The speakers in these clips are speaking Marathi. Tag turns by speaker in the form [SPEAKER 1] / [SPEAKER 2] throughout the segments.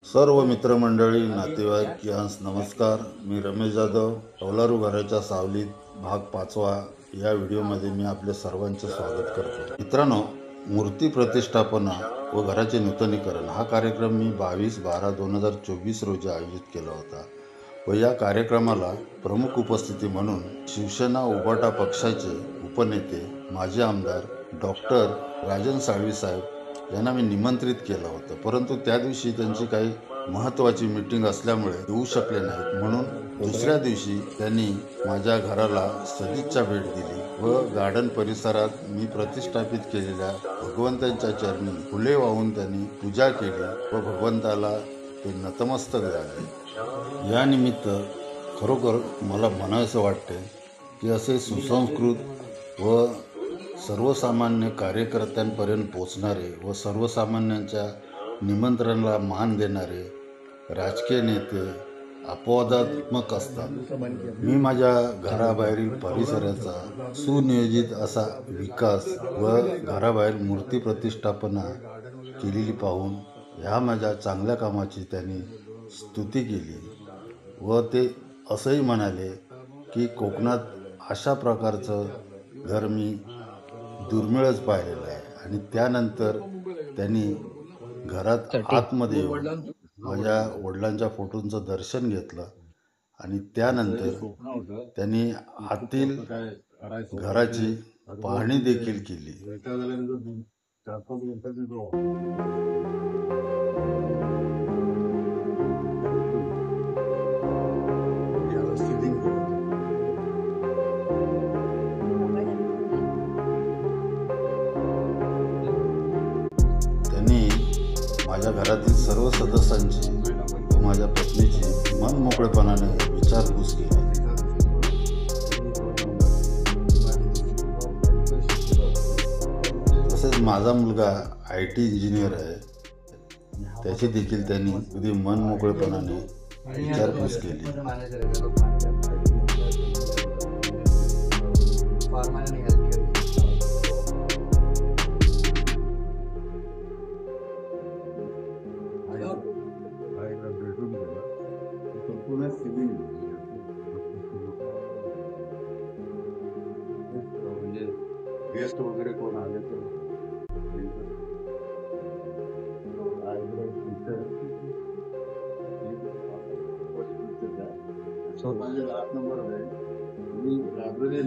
[SPEAKER 1] सर्व मित्रमंडळी, नातेवाईक यांस नमस्कार. मी रमेश जाधव. कौलारू घराच्या सावलीत भाग 5वा या व्हिडिओमध्ये मी आपले सर्वांचे स्वागत करतो. मित्रांनो, मूर्ती प्रतिष्ठापना व घराचे नूतनीकरण हा कार्यक्रम मी 22/12/2024 रोजी आयोजित केला होता व या कार्यक्रमाला प्रमुख उपस्थिती म्हणून शिवसेना उभाटा पक्षाचे उपनेते माजी आमदार डॉक्टर राजन साळवी साहेब यांना मी निमंत्रित केलं होतं, परंतु त्या दिवशी त्यांची काही महत्त्वाची मीटिंग असल्यामुळे येऊ शकले नाहीत. म्हणून दुसऱ्या दिवशी त्यांनी माझ्या घराला सदिच्छा भेट दिली व गार्डन परिसरात मी प्रतिष्ठापित केलेल्या भगवंतांच्या चरणी फुले वाहून त्यांनी पूजा केली व भगवंताला ते नतमस्तक झाले. या निमित्त खरोखर मला म्हणावंसं वाटते की असे सुसंस्कृत व सर्वसामान्य कार्यकर्त्यांपर्यंत पोचणारे व सर्वसामान्यांच्या निमंत्रणाला मान देणारे राजकीय नेते अपवादात्मक असतात. मी माझ्या घराबाहेरील परिसराचा सुनियोजित असा विकास व घराबाहेर मूर्ती प्रतिष्ठापना केलेली पाहून ह्या माझ्या चांगल्या कामाची त्यांनी स्तुती केली व ते असंही म्हणाले की कोकणात अशा प्रकारचं घर मी दुर्मिळच पाहिलेलं आहे. आणि त्यानंतर त्यांनी घरात आतमध्ये येऊन माझ्या वडिलांच्या फोटोंचं दर्शन घेतलं आणि त्यानंतर त्यांनी आतील घराची पाहणी देखील केली. माझ्या घरातील सर्व सदस्यांची व माझ्या पत्नीची मन मोकळेपणाने विचारपूस केली. तसेच माझा मुलगा IT इंजिनियर आहे, त्याची देखील त्यांनी अगदी मन मोकळेपणाने विचारपूस केली.
[SPEAKER 2] गेस्ट वगैरे कोण आले तर माझे 8 नंबर आहे. मी लायब्ररी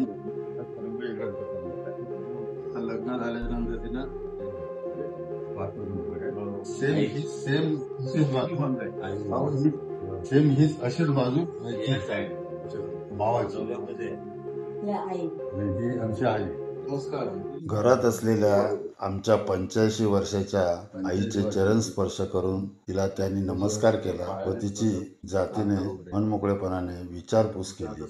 [SPEAKER 2] लग्न झाल्याच्या नंतर तिनं सेम हीच अशीच बाजू भावाची आमची आई.
[SPEAKER 1] घरात असलेल्या आमच्या 85 वर्षाच्या आईचे चरण स्पर्श करून तिला त्यांनी नमस्कार केला व तिची जातीने मनमोकळेपणाने विचारपूस केली.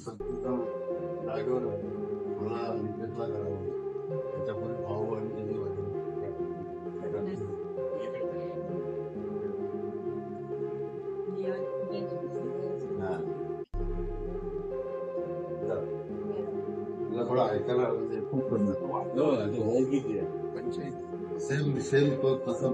[SPEAKER 2] थोडा ऐकायला खूप सेम तो तसं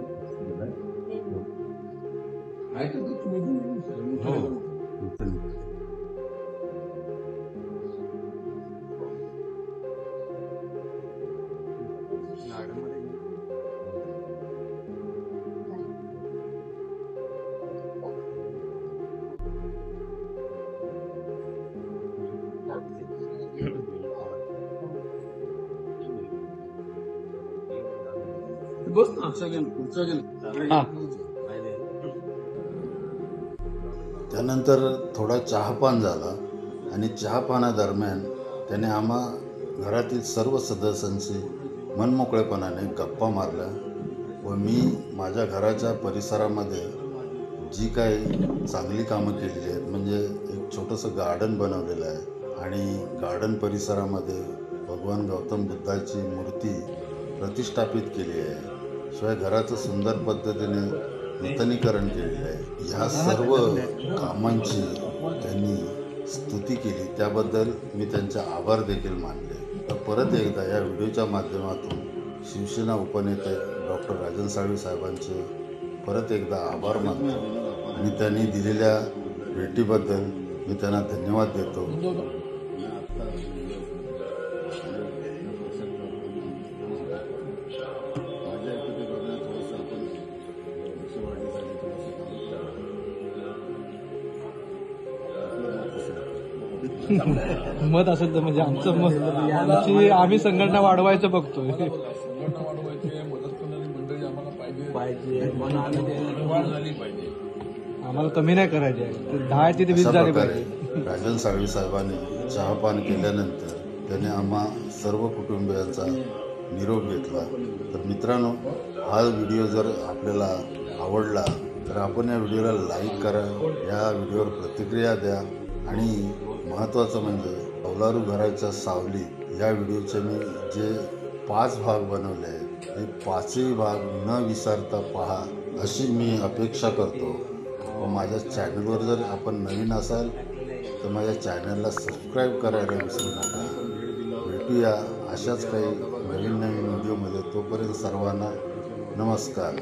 [SPEAKER 1] त्यानंतर थोडा चहापान झाला आणि चहापानादरम्यान त्याने आम्हा घरातील सर्व सदस्यांशी मनमोकळेपणाने गप्पा मारल्या व मी माझ्या घराच्या परिसरामध्ये जी काही चांगली कामं केलेली आहेत, म्हणजे एक छोटंसं गार्डन बनवलेलं आहे आणि गार्डन परिसरामध्ये भगवान गौतम बुद्धाची मूर्ती प्रतिष्ठापित केली आहे, शिवाय घराचं सुंदर पद्धतीने नूतनीकरण केलेलं आहे. ह्या सर्व कामांची त्यांनी स्तुती केली, त्याबद्दल मी त्यांचे आभार देखील मानले. तर परत एकदा या व्हिडिओच्या माध्यमातून शिवसेना उपनेते डॉक्टर राजन साळवी साहेबांचे परत एकदा आभार मानतो. मी त्यांनी दिलेल्या भेटीबद्दल मी त्यांना धन्यवाद देतो.
[SPEAKER 3] मत असेल तर म्हणजे आमचं मत आमची आम्ही संघटना वाढवायचं बघतोय.
[SPEAKER 4] संघटना वाढवायची आहे, मदत करणारी मंडळी आम्हाला पाहिजे. वाढ झाली पाहिजे.
[SPEAKER 3] आम्हाला कमी नाही करायचे आहे, 10 ते 20
[SPEAKER 1] अशा
[SPEAKER 3] झाले
[SPEAKER 1] प्रकारे
[SPEAKER 3] पाहिजे.
[SPEAKER 1] राजन साळवी साहेबांनी चहापान केल्यानंतर त्याने आम्हा सर्व कुटुंबियांचा निरोप घेतला. तर मित्रांनो, हा व्हिडिओ जर आपल्याला आवडला तर आपण या व्हिडिओला लाईक करा, या व्हिडिओवर प्रतिक्रिया द्या आणि महत्त्वाचं म्हणजे कौलारू घराच्या सावलीत या व्हिडिओचे मी जे 5 भाग बनवले आहेत ते 5ही भाग न विसरता पहा अशी मी अपेक्षा करतो. व माझ्या चॅनलवर जर आपण नवीन असाल तर माझ्या चॅनलला सबस्क्राईब करायला विसरू नका. भेटूया अशाच काही नवीन व्हिडिओमध्ये. तोपर्यंत सर्वांना नमस्कार.